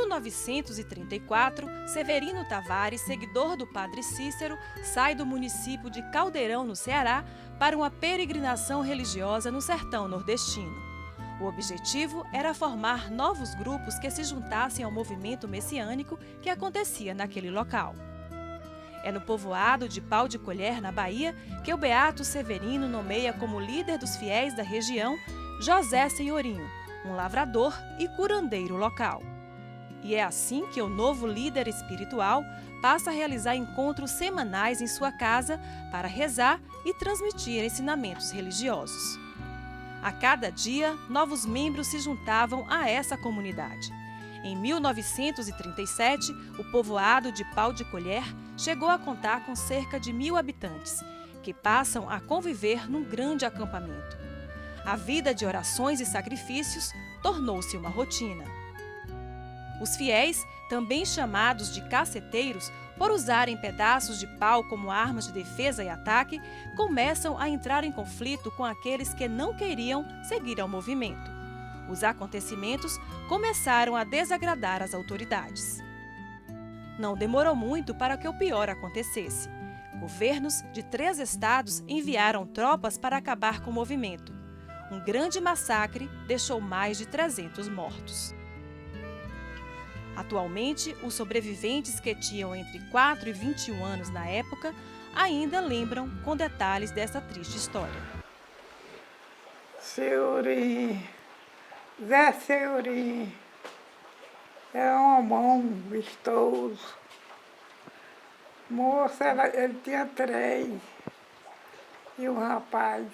1934, Severino Tavares, seguidor do padre Cícero, sai do município de Caldeirão, no Ceará, para uma peregrinação religiosa no sertão nordestino. O objetivo era formar novos grupos que se juntassem ao movimento messiânico que acontecia naquele local. É no povoado de Pau de Colher, na Bahia, que o beato Severino nomeia como líder dos fiéis da região José Senhorinho, um lavrador e curandeiro local. E é assim que o novo líder espiritual passa a realizar encontros semanais em sua casa para rezar e transmitir ensinamentos religiosos. A cada dia, novos membros se juntavam a essa comunidade. Em 1937, o povoado de Pau de Colher chegou a contar com cerca de 1.000 habitantes, que passam a conviver num grande acampamento. A vida de orações e sacrifícios tornou-se uma rotina. Os fiéis, também chamados de caceteiros, por usarem pedaços de pau como armas de defesa e ataque, começam a entrar em conflito com aqueles que não queriam seguir ao movimento. Os acontecimentos começaram a desagradar as autoridades. Não demorou muito para que o pior acontecesse. Governos de 3 estados enviaram tropas para acabar com o movimento. Um grande massacre deixou mais de 300 mortos. Atualmente, os sobreviventes que tinham entre 4 e 21 anos na época ainda lembram com detalhes dessa triste história. Senhorinho, Zé Senhorinho, é um homão vistoso. Moça, ele tinha 3 e um rapaz.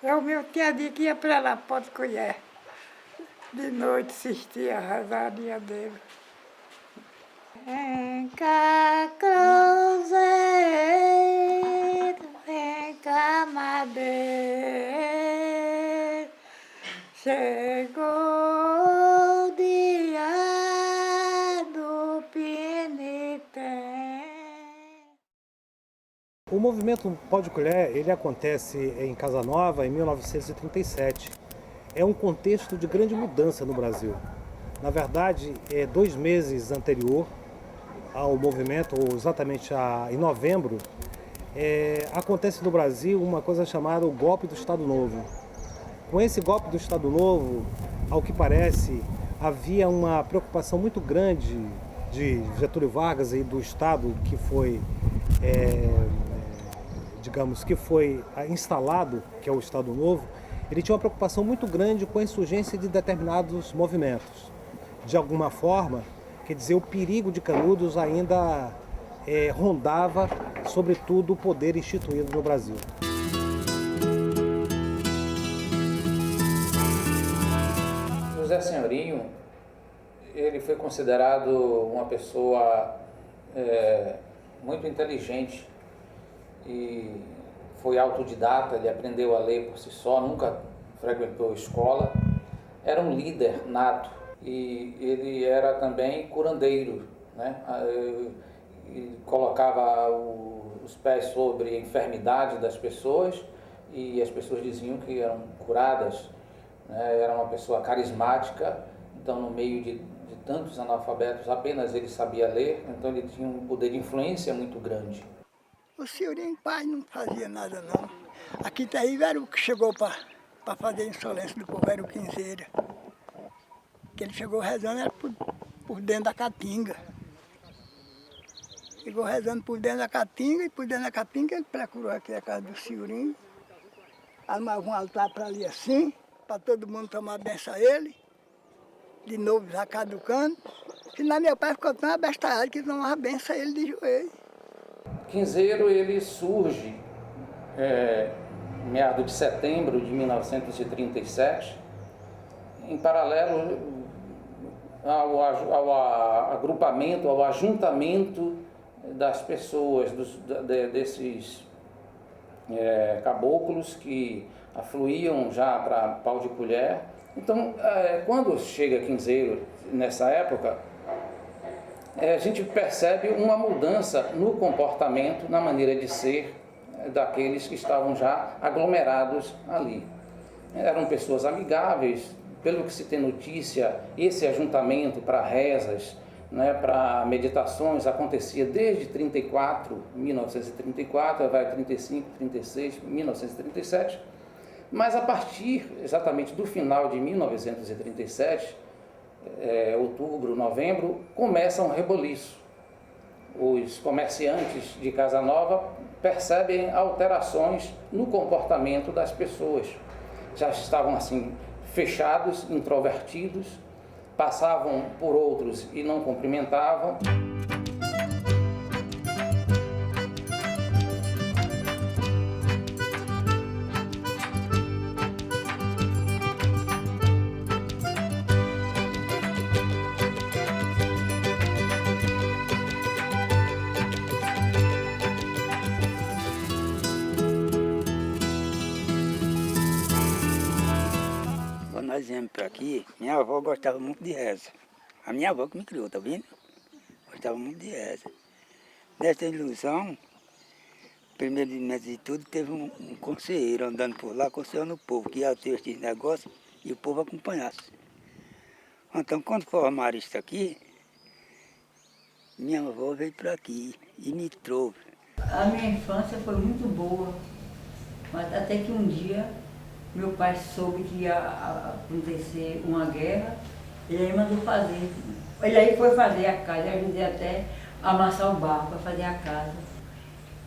Eu tinha dia que ia para lá, pode colher. De noite assistia a rosaria dele. Vem cá, cruzeiro, vem cá, madeira, chegou o dia do penitente. O movimento Pau de Colher, ele acontece em Casa Nova em 1937. É um contexto de grande mudança no Brasil. Na verdade, 2 meses anterior ao movimento, ou exatamente em novembro, acontece no Brasil uma coisa chamada o golpe do Estado Novo. Com esse golpe do Estado Novo, ao que parece, havia uma preocupação muito grande de Getúlio Vargas e do Estado que foi, que foi instalado, que é o Estado Novo. Ele tinha uma preocupação muito grande com a insurgência de determinados movimentos. De alguma forma, quer dizer, o perigo de Canudos ainda rondava, sobretudo, o poder instituído no Brasil. José Senhorinho, ele foi considerado uma pessoa muito inteligente e foi autodidata, ele aprendeu a ler por si só, nunca frequentou escola, era um líder nato e ele era também curandeiro, né? Ele colocava os pés sobre a enfermidade das pessoas e as pessoas diziam que eram curadas, né? Era uma pessoa carismática, então no meio de tantos analfabetos apenas ele sabia ler, então ele tinha um poder de influência muito grande. O senhorinho pai não fazia nada não. Aqui daí era o que chegou para fazer a insolência do povo, era o Quinzeira. Que ele chegou rezando era por dentro da caatinga. Chegou rezando por dentro da caatinga e por dentro da caatinga ele procurou aqui a casa do senhorinho. Armava um altar para ali assim, para todo mundo tomar benção a ele. De novo já caducando. Senão meu pai ficou tão abestalhado que tomava benção a ele de joelho. Quinzeiro, ele surge em meados de setembro de 1937, em paralelo ao agrupamento, ao ajuntamento das pessoas, desses caboclos que afluíam já para Pau de Colher. Então, quando chega Quinzeiro nessa época, a gente percebe uma mudança no comportamento, na maneira de ser daqueles que estavam já aglomerados ali. Eram pessoas amigáveis, pelo que se tem notícia, esse ajuntamento para rezas, né, para meditações acontecia desde 1934, vai 35, 36, 1937, mas a partir exatamente do final de 1937, outubro, novembro, começa um reboliço. Os comerciantes de Casa Nova percebem alterações no comportamento das pessoas. Já estavam assim fechados, introvertidos, passavam por outros e não cumprimentavam. Quando nós viemos para aqui, minha avó gostava muito de reza. A minha avó que me criou, tá vendo? Gostava muito de reza. Nesta ilusão, primeiro de tudo, teve um conselheiro andando por lá, aconselhando o povo, que ia ter esses negócios e o povo acompanhasse. Então, quando formaram isso aqui, minha avó veio para aqui e me trouxe. A minha infância foi muito boa, mas até que um dia meu pai soube que ia acontecer uma guerra, ele aí mandou fazer. Ele aí foi fazer a casa, eu ajudei até a amassar o barro para fazer a casa.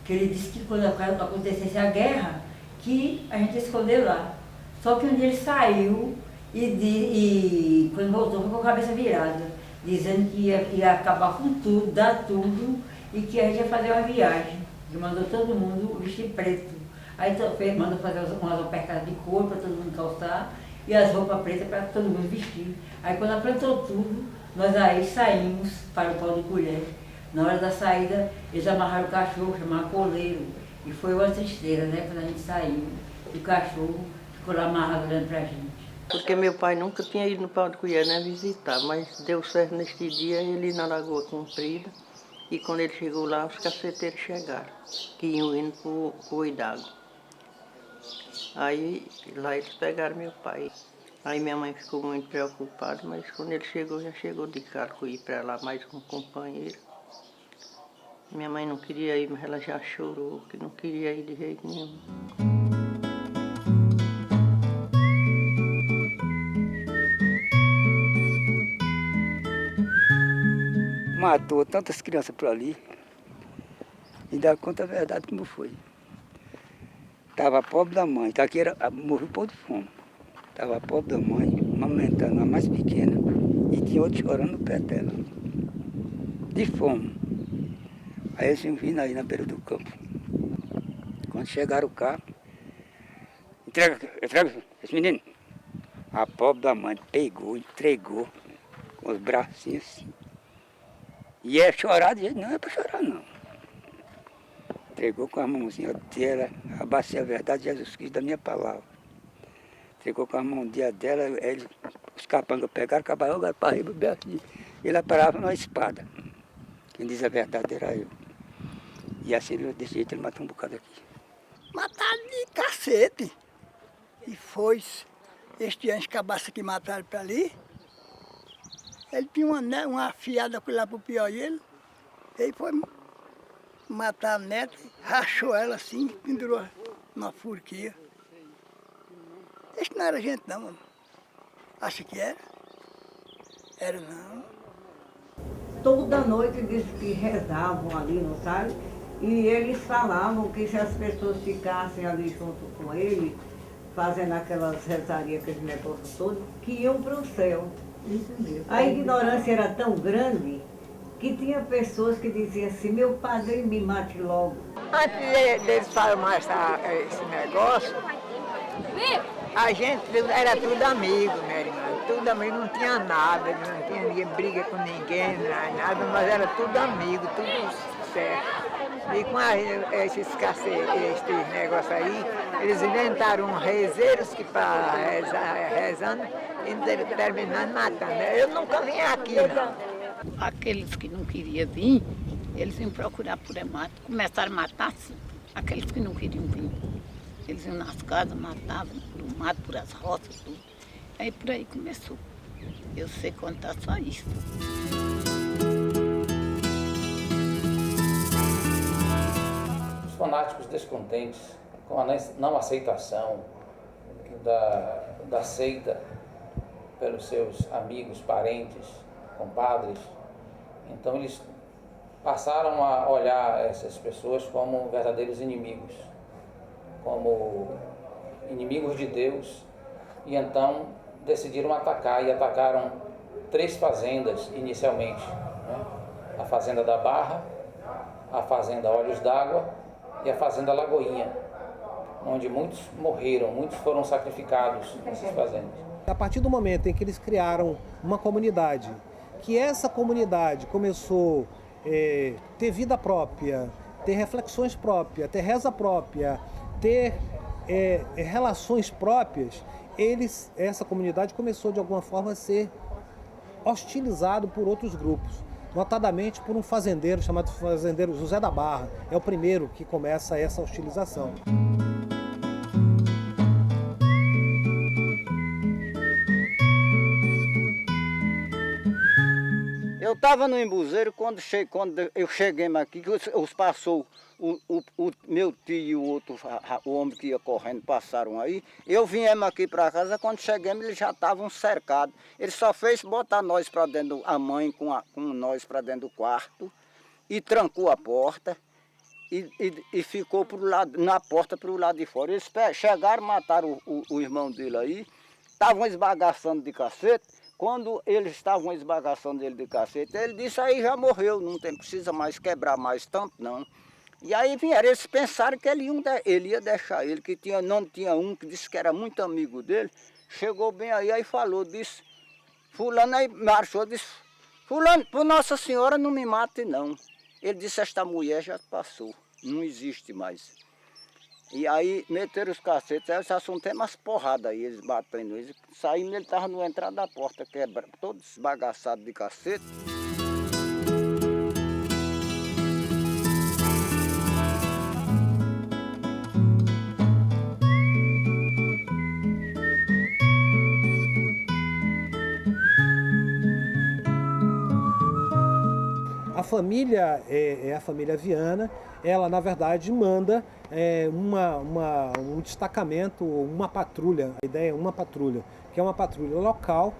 Que ele disse que quando acontecesse a guerra, que a gente ia esconder lá. Só que um dia ele saiu e quando voltou ficou com a cabeça virada, dizendo que ia acabar com tudo, dar tudo, e que a gente ia fazer uma viagem. Ele mandou todo mundo vestir preto. Aí mandou fazer umas apertadas de couro para todo mundo calçar e as roupas pretas para todo mundo vestir. Aí quando aprontou tudo, nós aí saímos para o pau de colher. Na hora da saída, eles amarraram o cachorro, chamaram coleiro. E foi uma tristeza, né? Quando a gente saiu, o cachorro ficou lá amarrado olhando para a gente. Porque meu pai nunca tinha ido no Pau de Colher, né, visitar, mas deu certo neste dia, ele na Lagoa Comprida. E quando ele chegou lá, os caceteiros chegaram, que iam indo para o Idago. Aí lá eles pegaram meu pai. Aí minha mãe ficou muito preocupada, mas quando ele chegou, já chegou de carro e ir para lá mais um companheiro. Minha mãe não queria ir, mas ela já chorou, que não queria ir de jeito nenhum. Matou tantas crianças por ali e dá conta da verdade como foi. Estava pobre da mãe, daqui morreu por de fome. Estava pobre da mãe, amamentando a mais pequena, e tinha outro chorando no pé dela, de fome. Aí eles vindo aí na beira do campo. Quando chegaram o carro, entrega esse menino. A pobre da mãe pegou, entregou, com os bracinhos assim. E é chorar de jeito, não é para chorar não. Entregou com a mãozinha dela, abacei a verdade de Jesus Cristo da minha palavra. Entregou com a mãozinha dela, os capangas pegaram, acabaram jogaram para riba, bem aqui. E ela parava numa espada. Quem diz a verdade era eu. E assim, desse jeito, ele matou um bocado aqui. Mataram de cacete. E foi este ano, os cabaças que mataram para ali. Ele tinha uma afiada lá para o Piauí, ele foi matar a neta, rachou ela assim, pendurou numa forquilha. Isso não era gente não, mano. Acha que era? Era não. Toda noite eles que rezavam ali no sábado, e eles falavam que se as pessoas ficassem ali junto com ele, fazendo aquelas rezarias, aqueles negócios todos, que iam para o céu. A ignorância era tão grande que tinha pessoas que diziam assim, meu padre me mate logo. Antes deles farmar esse negócio, a gente era tudo amigo, minha irmã. Tudo amigo, não tinha nada, não tinha ninguém briga com ninguém, nada, mas era tudo amigo, tudo certo. E com esses negócios aí, eles inventaram rezeiros que para rezando e terminando matando. Eu nunca vim aqui, não. Aqueles que não queriam vir, eles iam procurar por mato, começaram a matar sim, aqueles que não queriam vir. Eles iam nas casas, matavam por mato, por as roças, tudo. Aí por aí começou. Eu sei contar só isso. Os fanáticos descontentes com a não aceitação da seita pelos seus amigos, parentes, compadres, então eles passaram a olhar essas pessoas como verdadeiros inimigos, como inimigos de Deus, e então decidiram atacar, e atacaram 3 fazendas inicialmente, né? A Fazenda da Barra, a Fazenda Olhos d'Água e a Fazenda Lagoinha, onde muitos morreram, muitos foram sacrificados nessas fazendas. A partir do momento em que eles criaram uma comunidade, que essa comunidade começou a ter vida própria, ter reflexões próprias, ter reza própria, ter relações próprias, essa comunidade começou de alguma forma a ser hostilizado por outros grupos, notadamente por um fazendeiro chamado fazendeiro José da Barra. É o primeiro que começa essa hostilização. Eu estava no embuzeiro quando eu cheguei aqui, que passou o meu tio e o outro, o homem que ia correndo, passaram aí. Eu viemos aqui para casa, quando chegamos eles já estavam cercados. Ele só fez botar nós para dentro, a mãe com nós para dentro do quarto, e trancou a porta e ficou na porta para o lado de fora. Eles chegaram, mataram o irmão dele aí, estavam esbagaçando de cacete. Quando eles estavam esbagaçando ele de cacete, ele disse: aí já morreu, não precisa mais quebrar mais tanto não. E aí vieram, eles pensaram que ele ia deixar ele, que não tinha um que disse que era muito amigo dele. Chegou bem aí falou, disse, fulano aí marchou, disse, fulano, por Nossa Senhora não me mate não. Ele disse: esta mulher já passou, não existe mais. E aí meteram os cacetes, aí já são tem umas porradas aí, eles batendo eles. Saindo, ele estava na entrada da porta, todo esbagaçado de cacete. A família é a família Viana. Ela, na verdade, manda um destacamento, uma patrulha, a ideia é uma patrulha, que é uma patrulha local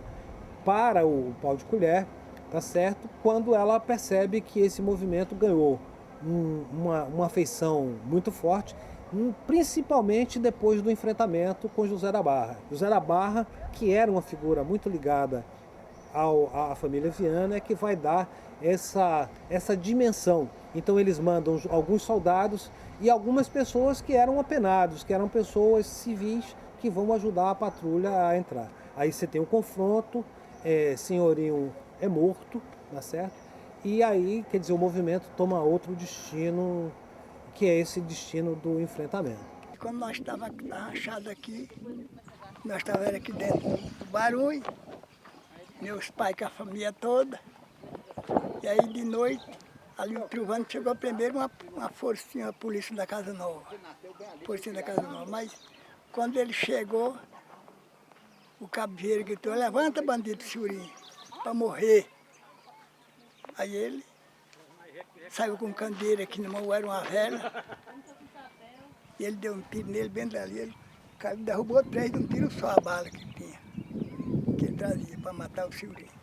para o Pau de Colher, tá certo? Quando ela percebe que esse movimento ganhou uma afeição muito forte, principalmente depois do enfrentamento com José da Barra. José da Barra, que era uma figura muito ligada à família Viana, é que vai dar essa dimensão. Então eles mandam alguns soldados e algumas pessoas que eram apenados, que eram pessoas civis que vão ajudar a patrulha a entrar. Aí você tem um confronto, Senhorinho é morto, tá certo? E aí, quer dizer, o movimento toma outro destino, que é esse destino do enfrentamento. Quando nós estávamos rachados aqui, nós estávamos aqui dentro do barulho, meus pais com a família toda, e aí de noite, ali o Truvano chegou primeiro uma forcinha, a polícia da Casa Nova. Forcinha da Casa Nova. Mas quando ele chegou, o cabo Vieira gritou: levanta, bandido Senhorinho, para morrer. Aí ele saiu com candeeira aqui na mão, era uma vela. E ele deu um tiro nele bem dali. Ele derrubou 3 de um tiro só a bala que tinha, que ele trazia para matar o Senhorinho.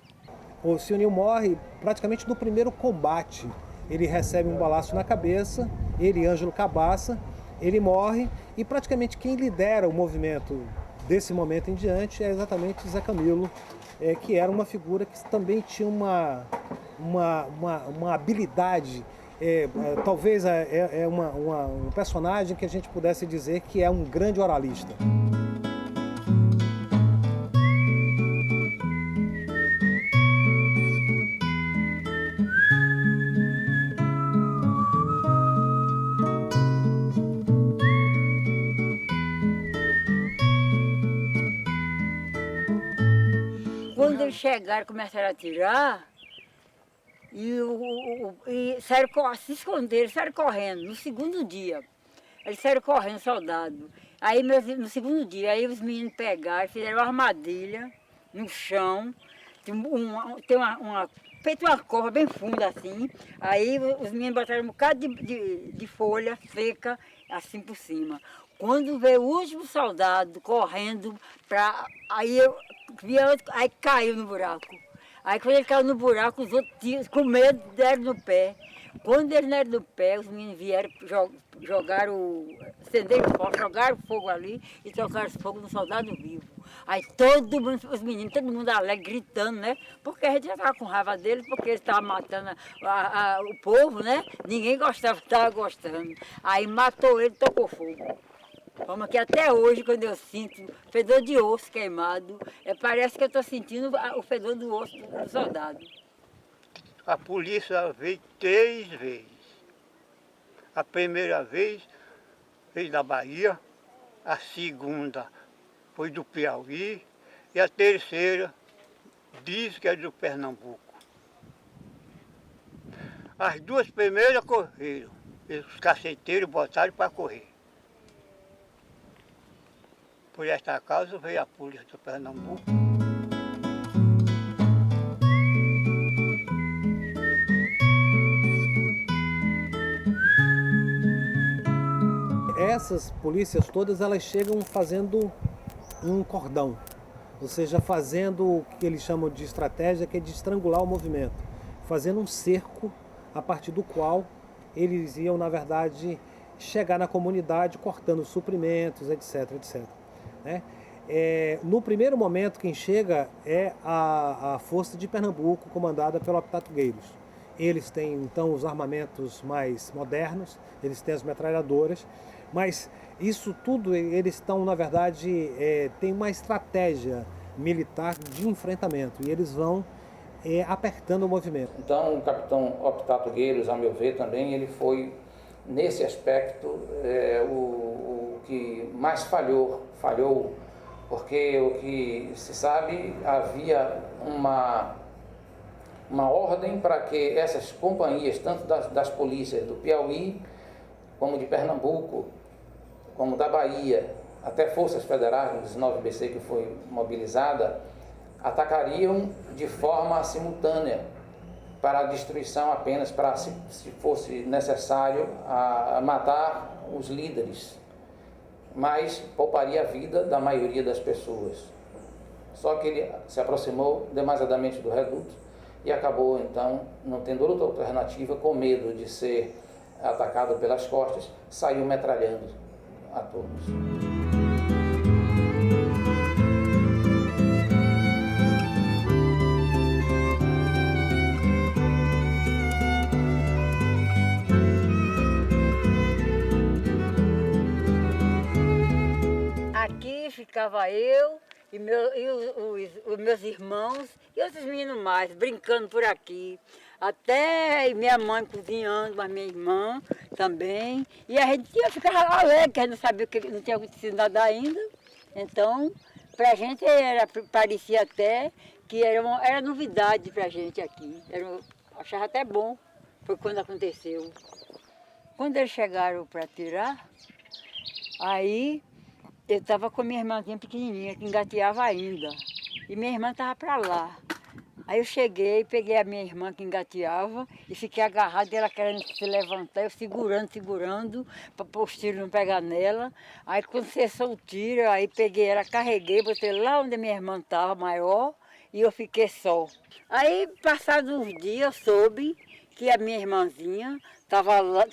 O Senhorinho morre praticamente no primeiro combate. Ele recebe um balaço na cabeça, ele, Ângelo Cabaça, ele morre, e praticamente quem lidera o movimento desse momento em diante é exatamente Zé Camilo, que era uma figura que também tinha uma habilidade, talvez um personagem que a gente pudesse dizer que é um grande oralista. Quando eles chegaram, começaram a atirar, e saíram, se esconderam, saíram correndo, no segundo dia. Eles saíram correndo, soldado. Aí no segundo dia, aí os meninos pegaram, fizeram uma armadilha no chão, feito uma cova bem funda assim. Aí os meninos botaram um bocado de folha seca assim por cima. Quando veio o último soldado correndo, aí caiu no buraco. Aí quando ele caiu no buraco, os outros com medo deram no pé. Quando eles deram no pé, os meninos vieram, jogaram fogo ali e trocaram fogo no soldado vivo. Aí os meninos, todo mundo alegre, gritando, né? Porque a gente já estava com raiva deles, porque eles estavam matando o povo, né? Ninguém estava gostando. Aí matou ele e tocou fogo. Como que até hoje, quando eu sinto fedor de osso queimado, parece que eu estou sentindo o fedor do osso do soldado. A polícia veio 3 vezes. A primeira vez veio da Bahia, a segunda foi do Piauí e a terceira diz que é do Pernambuco. As 2 primeiras correram, os caceteiros botaram para correr. Por esta causa veio a polícia do Pernambuco. Essas polícias todas, elas chegam fazendo um cordão, ou seja, fazendo o que eles chamam de estratégia, que é de estrangular o movimento, fazendo um cerco a partir do qual eles iam, na verdade, chegar na comunidade cortando suprimentos, etc, etc. Né? No primeiro momento, quem chega é a Força de Pernambuco, comandada pelo Optato Gueiros. Eles têm, então, os armamentos mais modernos, eles têm as metralhadoras, mas isso tudo, eles estão, na verdade, tem uma estratégia militar de enfrentamento, e eles vão apertando o movimento. Então, o capitão Optato Gueiros, a meu ver, também, ele foi, nesse aspecto, o que mais falhou, porque o que se sabe, havia uma ordem para que essas companhias, tanto das polícias do Piauí, como de Pernambuco, como da Bahia, até forças federais, no 19BC, que foi mobilizada, atacariam de forma simultânea, para a destruição apenas, para, se fosse necessário, a matar os líderes, mas pouparia a vida da maioria das pessoas. Só que ele se aproximou demasiadamente do reduto e acabou, então, não tendo outra alternativa, com medo de ser atacado pelas costas, saiu metralhando a todos. Aqui ficava eu e os meus irmãos e outros meninos mais, brincando por aqui. Até minha mãe cozinhando, mas minha irmã também. E a gente ficava alegre, que a gente não sabia que não tinha acontecido nada ainda. Então, pra gente parecia até que era novidade pra gente aqui. Achava até bom, foi quando aconteceu. Quando eles chegaram para tirar, aí eu estava com minha irmãzinha pequenininha, que engateava ainda. E minha irmã estava para lá. Aí eu cheguei, peguei a minha irmã que engateava e fiquei agarrada, ela querendo se levantar, eu segurando, para os tiros não pegar nela. Aí quando cessou o tiro, aí peguei ela, carreguei, botei lá onde minha irmã estava, maior, e eu fiquei só. Aí, passados uns dias, eu soube que a minha irmãzinha estava lá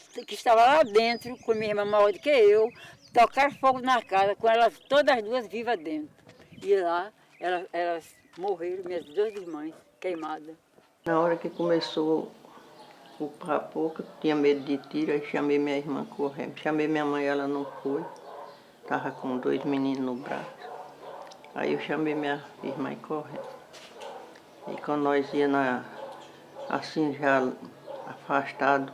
dentro, com minha irmã maior do que eu, tocaram fogo na casa, com elas todas as duas vivas dentro. E lá, elas morreram, minhas 2 irmãs, queimadas. Na hora que começou o papo, eu tinha medo de tiro, aí chamei minha irmã correndo. Chamei minha mãe, ela não foi. Estava com 2 meninos no braço. Aí eu chamei minha irmã correndo. E quando nós íamos assim já afastado,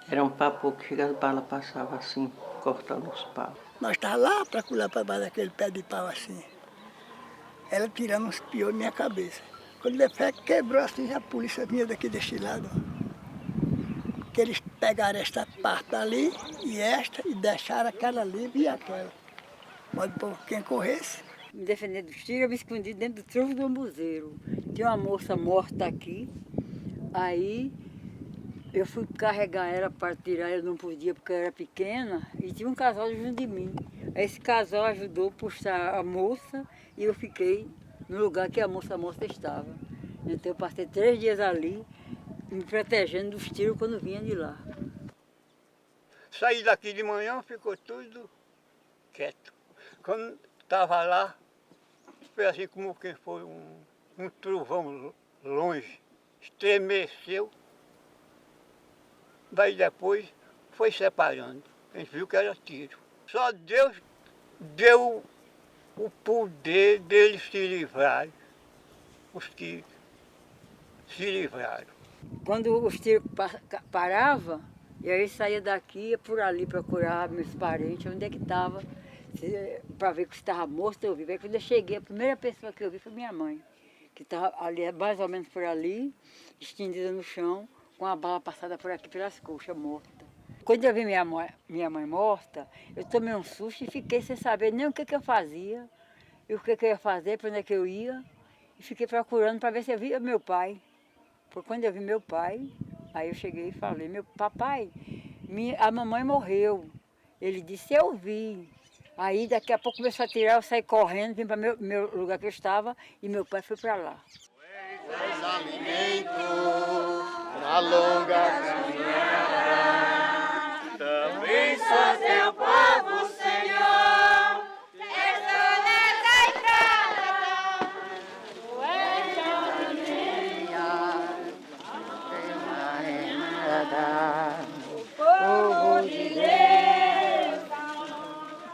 era um papo que as balas passavam assim, cortando os paus. Nós estávamos lá para pular para baixo daquele pé de pau assim. Ela tirando uns piolhos na minha cabeça. Quando ele quebrou assim, a polícia vinha daqui deste lado. Aqueles pegaram esta parte ali e esta e deixaram aquela ali e aquela. Pode pôr quem corresse. Me defender dos tiros, eu me escondi dentro do trovo do ambuzeiro. Tinha uma moça morta aqui, aí eu fui carregar ela para tirar, eu não podia porque eu era pequena, e tinha um casal junto de mim. Aí esse casal ajudou a puxar a moça e eu fiquei no lugar que a moça morta estava. Então eu passei 3 dias ali, me protegendo dos tiros quando vinha de lá. Saí daqui de manhã, ficou tudo quieto. Quando estava lá, foi assim como que foi um trovão longe, estremeceu. Daí depois foi separando. A gente viu que era tiro. Só Deus deu o poder deles se livrarem. Os que se livraram. Quando os tiros paravam, e aí saía daqui, ia por ali procurar meus parentes, onde é que estava, para ver que estava morto ou vivo. Aí quando eu cheguei, a primeira pessoa que eu vi foi minha mãe, que estava ali, mais ou menos por ali, estendida no chão, com a bala passada por aqui pelas coxas, morta. Quando eu vi minha mãe morta, eu tomei um susto e fiquei sem saber nem o que eu fazia, e o que eu ia fazer, para onde é que eu ia, e fiquei procurando para ver se eu via meu pai. Porque quando eu vi meu pai, aí eu cheguei e falei, meu papai, a mamãe morreu. Ele disse, eu vi. Aí daqui a pouco começou a tirar, eu saí correndo, vim para meu lugar que eu estava, e meu pai foi para lá. És alimento na longa caminhada, também sou teu povo, Senhor. És nessa estrada, tu és a povo de Deus.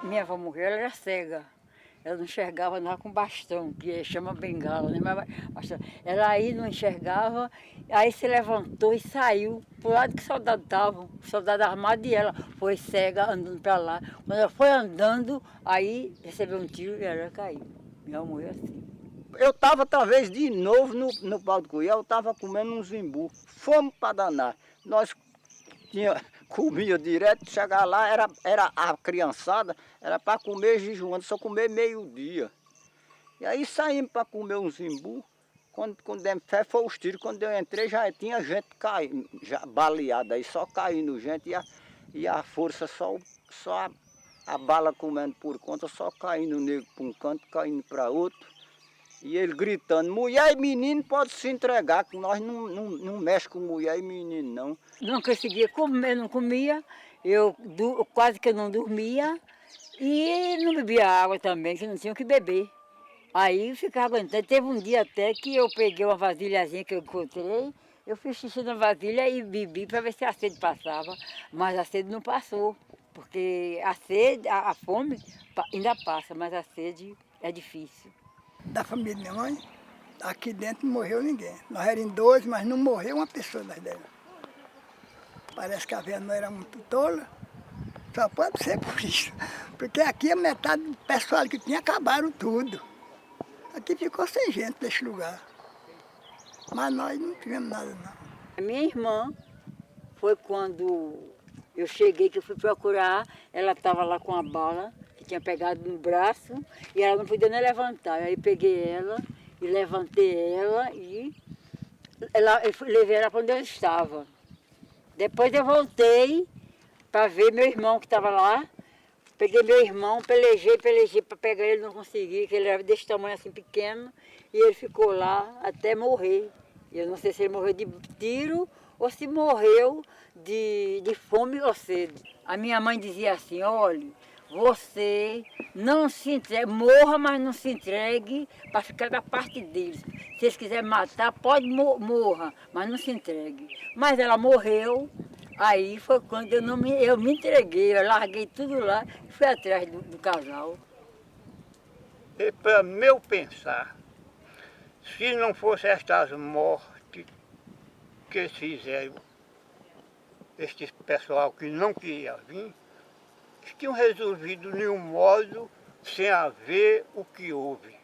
Minha avó morreu, ela era cega. Ela não enxergava nada com bastão, que chama bengala, né? Mas ela aí não enxergava, aí se levantou e saiu pro lado que o soldado estava, o soldado armado, e ela foi cega andando para lá. Quando ela foi andando, aí recebeu um tiro e ela caiu. Minha mãe morreu assim. Eu estava talvez de novo no pau do cuiá, eu estava comendo um zimbu. Fomos para danar. Nós comia direto, chegar lá, era a criançada, era para comer jejuando, só comer meio-dia. E aí saímos para comer um zimbu. Quando demos fé, foi os tiros. Quando eu entrei, já tinha gente caindo, já baleada, aí só caindo gente e a força, só a bala comendo por conta, só caindo negro para um canto, caindo para outro. E ele gritando, mulher e menino pode se entregar, que nós não mexemos com mulher e menino, não. Não conseguia comer, não comia, eu quase que não dormia e não bebia água também, que não tinha o que beber. Aí ficava aguentando. Teve um dia até que eu peguei uma vasilhazinha que eu encontrei, eu fiz xixi na vasilha e bebi para ver se a sede passava, mas a sede não passou, porque a sede, a fome ainda passa, mas a sede é difícil. Da família da minha mãe, aqui dentro não morreu ninguém. Nós éramos 2, mas não morreu uma pessoa das dela. Parece que a velha não era muito tola, só pode ser por isso. Porque aqui a metade do pessoal que tinha acabaram tudo. Aqui ficou sem gente nesse lugar. Mas nós não tivemos nada não. A minha irmã foi quando eu cheguei, que eu fui procurar, ela estava lá com a bala, tinha pegado no braço e ela não podia nem levantar. Aí peguei ela e levantei ela e levei ela para onde eu estava. Depois eu voltei para ver meu irmão que estava lá. Peguei meu irmão, pelejei para pegar ele, não consegui, que ele era desse tamanho assim pequeno, e ele ficou lá até morrer. Eu não sei se ele morreu de tiro ou se morreu de fome ou sede. A minha mãe dizia assim, olha, você não se entregue, morra, mas não se entregue para ficar da parte deles. Se eles quiserem matar, pode morra, mas não se entregue. Mas ela morreu, aí foi quando eu me entreguei, eu larguei tudo lá e fui atrás do casal. E para meu pensar, se não fosse estas mortes que eles fizeram, este pessoal que não queria vir, eles tinham resolvido de um modo sem haver o que houve.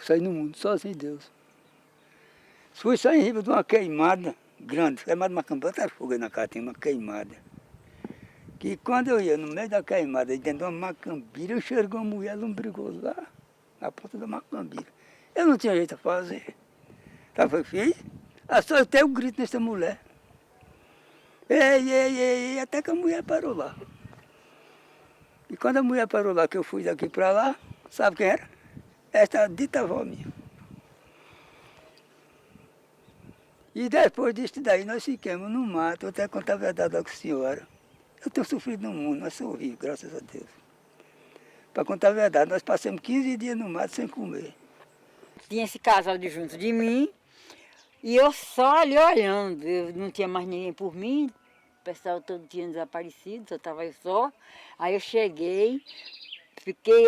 saí no mundo, sozinho Deus. Fui só em riba de uma queimada grande, queimada de Macambira, até fogo aí na Caatinga, uma queimada. Que quando eu ia no meio da queimada, dentro de uma macambira, eu enxerguei uma mulher lombrigosa lá, na porta da macambira. Eu não tinha jeito a fazer. Sabe o que eu fiz? Soltei o grito nessa mulher. Ei, ei, ei, até que a mulher parou lá. E quando a mulher parou lá, que eu fui daqui para lá, sabe quem era? Esta dita avó minha. E depois disso daí, nós ficamos no mato, eu até contar a verdade com a senhora. Eu tenho sofrido no mundo, mas sorri, graças a Deus. Para contar a verdade, nós passamos 15 dias no mato sem comer. Tinha esse casal de junto de mim, e eu só ali olhando, eu não tinha mais ninguém por mim, o pessoal todo tinha desaparecido, só estava eu só. Aí eu cheguei, fiquei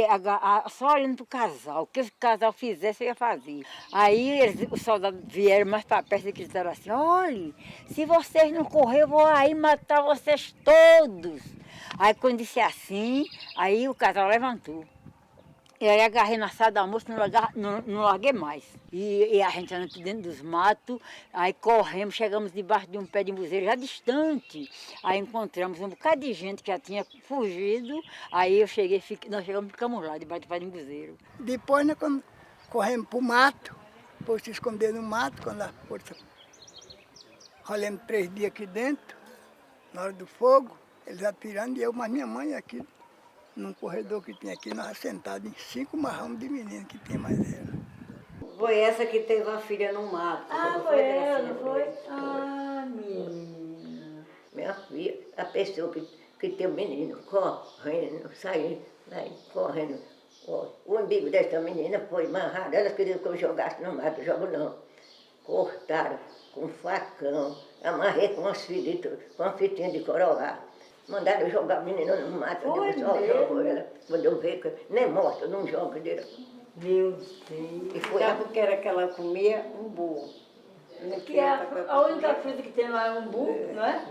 só olhando para o casal, o que o casal fizesse eu ia fazer. Aí os soldados vieram mais para perto e disseram assim, olhe, se vocês não correr, eu vou aí matar vocês todos. Aí quando disse assim, aí o casal levantou. E aí agarrei na sala da moça, não larguei mais. E a gente andando dentro dos matos, aí corremos, chegamos debaixo de um pé de embuzeiro, já distante. Aí encontramos um bocado de gente que já tinha fugido. Aí eu cheguei, nós ficamos lá, debaixo do pé de embuzeiro. Depois, né, quando corremos para o mato, depois se esconder no mato, quando a força... Rolemos 3 dias aqui dentro, na hora do fogo, eles atirando e eu, mas minha mãe aqui... Num corredor que tinha aqui, nós sentados em 5 marramos de menino que tinha mais ela. Foi essa que teve uma filha no mato. Foi ela, não foi? Menina. Minha filha, a pessoa que tem o menino correndo, saindo, correndo. O umbigo dessa menina foi amarrado, elas queriam que eu jogasse no mato, jogo não. Cortaram com facão, amarrei com umas fitas, com uma fitinha de coroar. Mandaram eu jogar a menina no mato, eu jogou ela. Quando eu vi que nem morta, não jogo dele. Meu Deus. E foi Sabe o que era que ela comia? Umbu. Que a única fruta que tem lá é umbu, não é?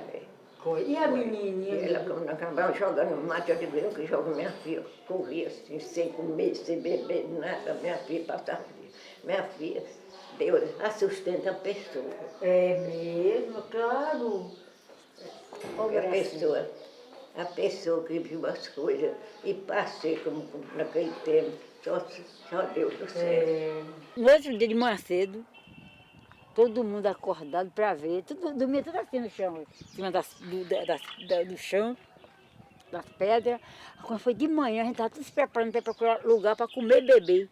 E a menininha? Ela, quando acabava jogando no mato, eu digo, eu que jogo minha filha. Corria assim, sem comer, sem beber, nada. Minha filha passava. Minha filha, Deus sustenta a pessoa. É mesmo, claro. A pessoa que viu as coisas e passei como naquele tempo, só Deus do céu. No outro dia de manhã cedo, todo mundo acordado para ver, dormia tudo assim no chão, em cima do chão, das pedras. Quando foi de manhã, a gente estava tudo se preparando para procurar lugar para comer e beber.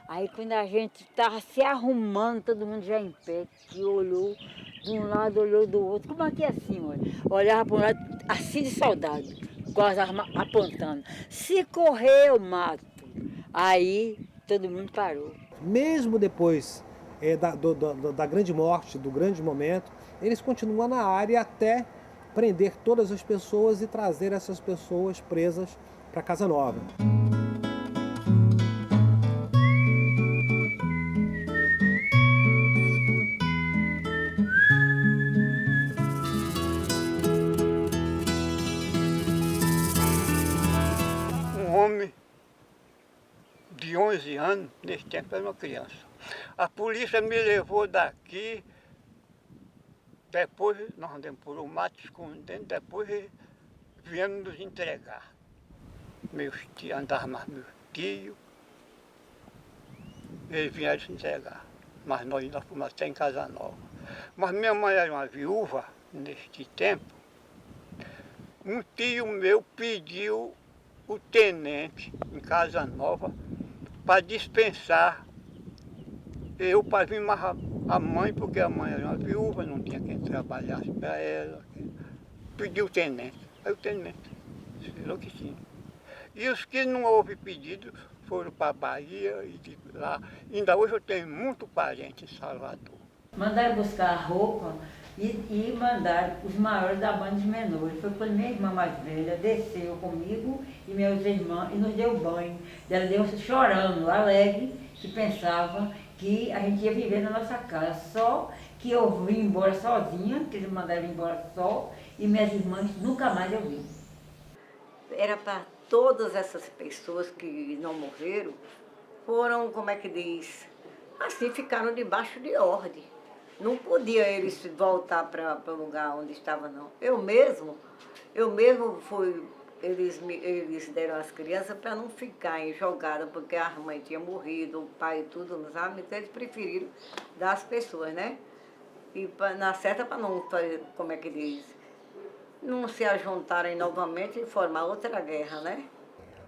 Aí quando a gente estava se arrumando, todo mundo já em pé, que olhou de um lado, olhou do outro, como aqui assim, olha. Olhava para um lado, assim de soldado, com as armas apontando. Se correr, eu mato. Aí todo mundo parou. Mesmo depois da grande morte, do grande momento, eles continuam na área até prender todas as pessoas e trazer essas pessoas presas para Casa Nova. De 11 anos, nesse tempo era uma criança. A polícia me levou daqui, depois nós andamos por um mato escondendo, depois viemos nos entregar. Meus tios, andavam mais meus tios, eles vieram se entregar, mas nós ainda fomos até em Casa Nova. Mas minha mãe era uma viúva neste tempo. Um tio meu pediu o tenente em Casa Nova para dispensar eu para vir mais a mãe, porque a mãe era uma viúva, não tinha quem trabalhasse para ela. Pediu o tenente. Aí o tenente falou que sim. E os que não houve pedido foram para a Bahia e de lá. Ainda hoje eu tenho muito parente em Salvador. Mandaram buscar a roupa e mandaram os maiores da banda de menores. Foi quando minha irmã mais velha desceu comigo e meus irmãos e nos deu banho. Ela deu chorando, alegre, que pensava que a gente ia viver na nossa casa. Só que eu vim embora sozinha, que eles mandaram embora só, e minhas irmãs nunca mais eu vi. Era para todas essas pessoas que não morreram, foram, como é que diz, assim ficaram debaixo de ordem. Não podia eles voltar para o lugar onde estavam, não. Eu mesmo fui, eles deram as crianças para não ficarem jogadas, porque a mãe tinha morrido, o pai e tudo, não sabe? Então eles preferiram dar as pessoas, né? E na certa para não fazer, como é que diz? Não se ajuntarem novamente e formar outra guerra, né?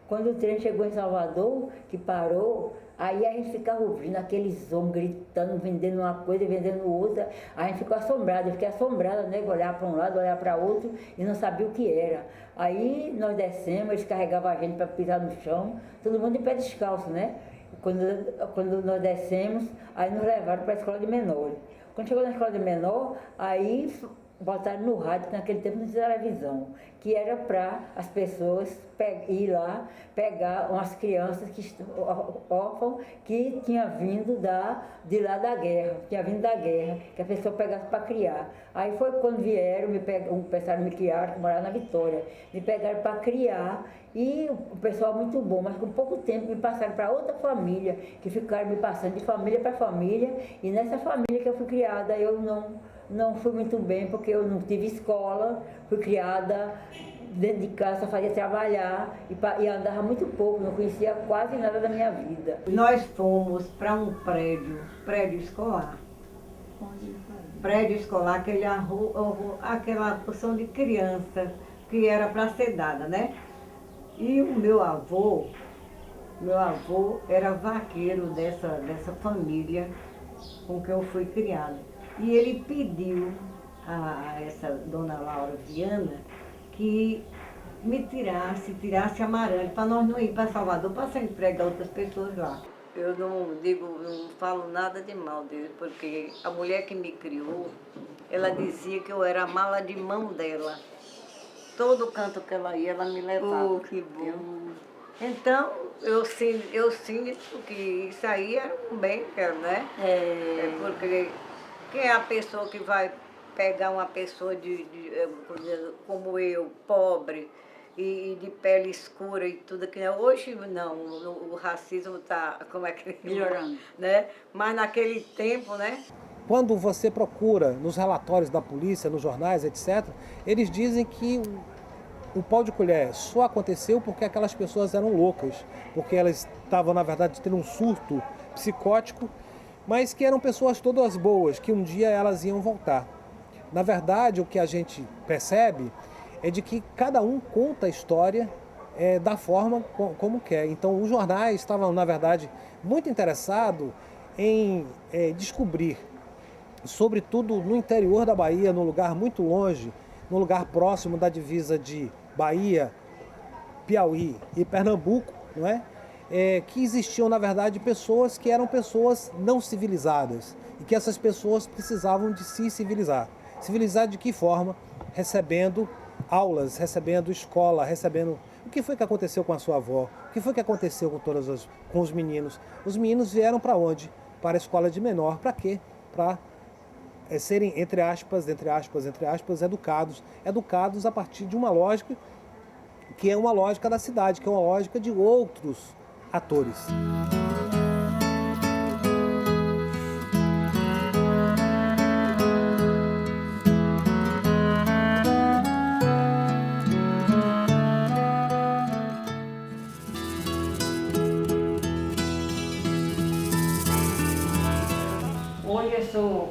Quando o trem chegou em Salvador, que parou, aí a gente ficava ouvindo aqueles homens gritando, vendendo uma coisa, vendendo outra. A gente ficou assombrada, eu fiquei assombrada, né? Olhar para um lado, olhar para outro e não sabia o que era. Aí nós descemos, eles carregavam a gente para pisar no chão, todo mundo de pé descalço, né? Quando nós descemos, aí nos levaram para a escola de menores. Quando chegou na escola de menor, aí botaram no rádio, que naquele tempo não tinha televisão, que era para as pessoas ir lá pegar umas crianças órfãos que tinha vindo de lá da guerra, que a pessoa pegasse para criar. Aí foi quando vieram, pensaram me criar, que morava na Vitória, me pegaram para criar, e o pessoal muito bom, mas com pouco tempo me passaram para outra família, que ficaram me passando de família para família, e nessa família que eu fui criada, eu não fui muito bem, porque eu não tive escola, fui criada dentro de casa, só fazia trabalhar e andava muito pouco, não conhecia quase nada da minha vida. Nós fomos para um prédio escolar. Prédio escolar, aquela porção de criança que era para ser dada, né? E o meu avô era vaqueiro dessa família com que eu fui criada. E ele pediu a essa dona Laura Viana que me tirasse Amarante, para nós não ir para Salvador, para ser entregue a outras pessoas lá. Eu não falo nada de mal dele, porque a mulher que me criou, ela dizia que eu era a mala de mão dela. Todo canto que ela ia, ela me levava. Oh, que bom. Então, eu sinto que isso aí era um bem, né? É porque quem é a pessoa que vai pegar uma pessoa como eu, pobre, e de pele escura e tudo que hoje não, o racismo está, como é que melhorando, né? Mas naquele tempo, né? Quando você procura nos relatórios da polícia, nos jornais, etc., eles dizem que o pau de colher só aconteceu porque aquelas pessoas eram loucas, porque elas estavam, na verdade, tendo um surto psicótico, mas que eram pessoas todas boas, que um dia elas iam voltar. Na verdade, o que a gente percebe é de que cada um conta a história da forma como quer. Então, os jornais estavam, na verdade, muito interessados em descobrir, sobretudo no interior da Bahia, num lugar muito longe, num lugar próximo da divisa de Bahia, Piauí e Pernambuco, não é? Que existiam, na verdade, pessoas que eram pessoas não civilizadas e que essas pessoas precisavam de se civilizar. Civilizar de que forma? Recebendo aulas, recebendo escola, recebendo... O que foi que aconteceu com a sua avó? O que foi que aconteceu com os meninos? Os meninos vieram para onde? Para a escola de menor. Para quê? Para serem, entre aspas, educados a partir de uma lógica que é uma lógica da cidade, que é uma lógica de outros atores.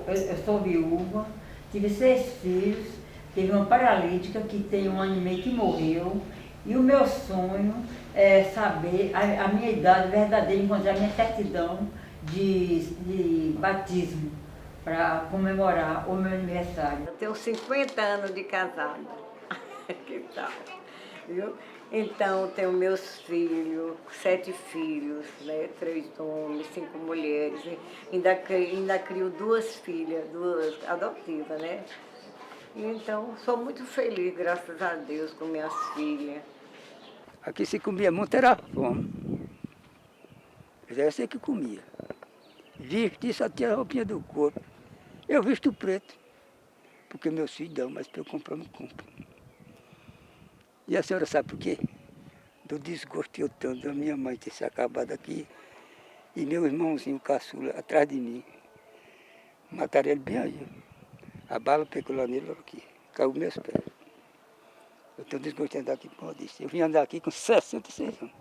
Hoje eu sou viúva, tive 6 filhos, tive uma paralítica que tem 1 ano e meio que morreu, e o meu sonho é saber a minha idade verdadeira, encontrar a minha certidão de batismo para comemorar o meu aniversário. Eu tenho 50 anos de casada. Que tal? Viu? Então, tenho meus filhos, 7 filhos, né? 3 homens, 5 mulheres. Ainda crio 2 filhas, 2 adotivas, né? Então, sou muito feliz, graças a Deus, com minhas filhas. Aqui se comia muito, era fome. Mas era assim que comia. Vestir só tinha a roupinha do corpo. Eu visto preto, porque meus filhos dão, mas para eu comprar não compro. E a senhora sabe por quê? Do desgosto que eu tenho da minha mãe ter se acabado aqui E meu irmãozinho caçula atrás de mim. Mataram ele bem aí. A bala pegou lá nele, aqui. Caiu meus pés. Eu tenho desgosto de andar aqui por disso. Eu vim andar aqui com 66 anos.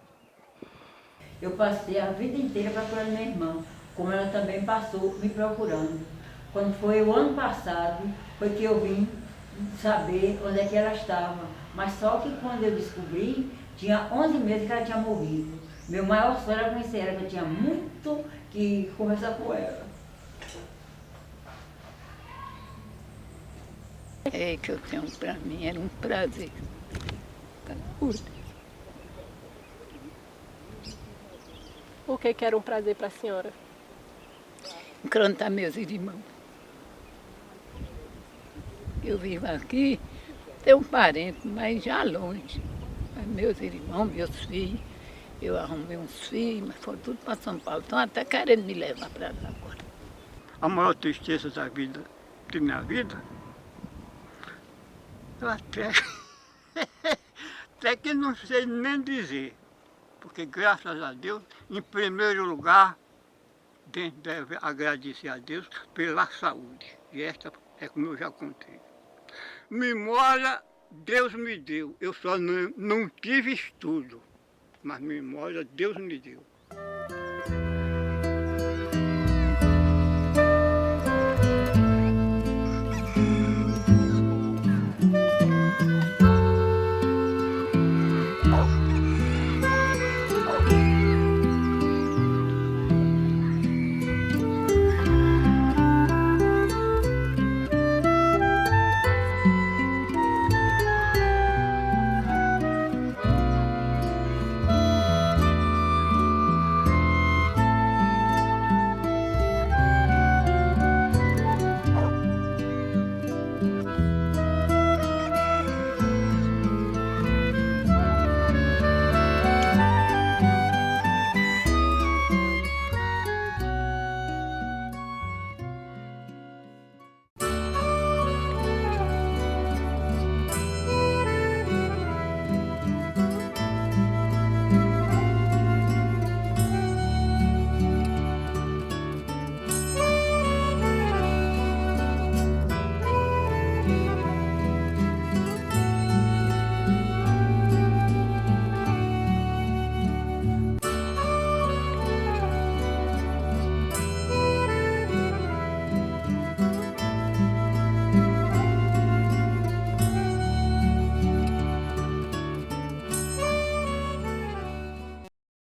Eu passei a vida inteira procurando minha irmã, como ela também passou me procurando. Quando foi o ano passado, foi que eu vim saber onde é que ela estava. Mas só que quando eu descobri, tinha 11 meses que ela tinha morrido. Meu maior sonho era conhecer ela, que eu tinha muito que conversar com ela. É que eu tenho para mim, era um prazer. O que era um prazer para a senhora? Encantar meus irmãos. Eu vivo aqui, tenho um parente, mas já longe. Mas meus irmãos, meus filhos, eu arrumei uns filhos, mas foram tudo para São Paulo. Estão até querendo me levar para lá agora. A maior tristeza da vida, de minha vida, eu até que não sei nem dizer. Porque graças a Deus, em primeiro lugar, deve agradecer a Deus pela saúde. E esta é como eu já contei. Memória, Deus me deu. Eu só não tive estudo, mas memória Deus me deu.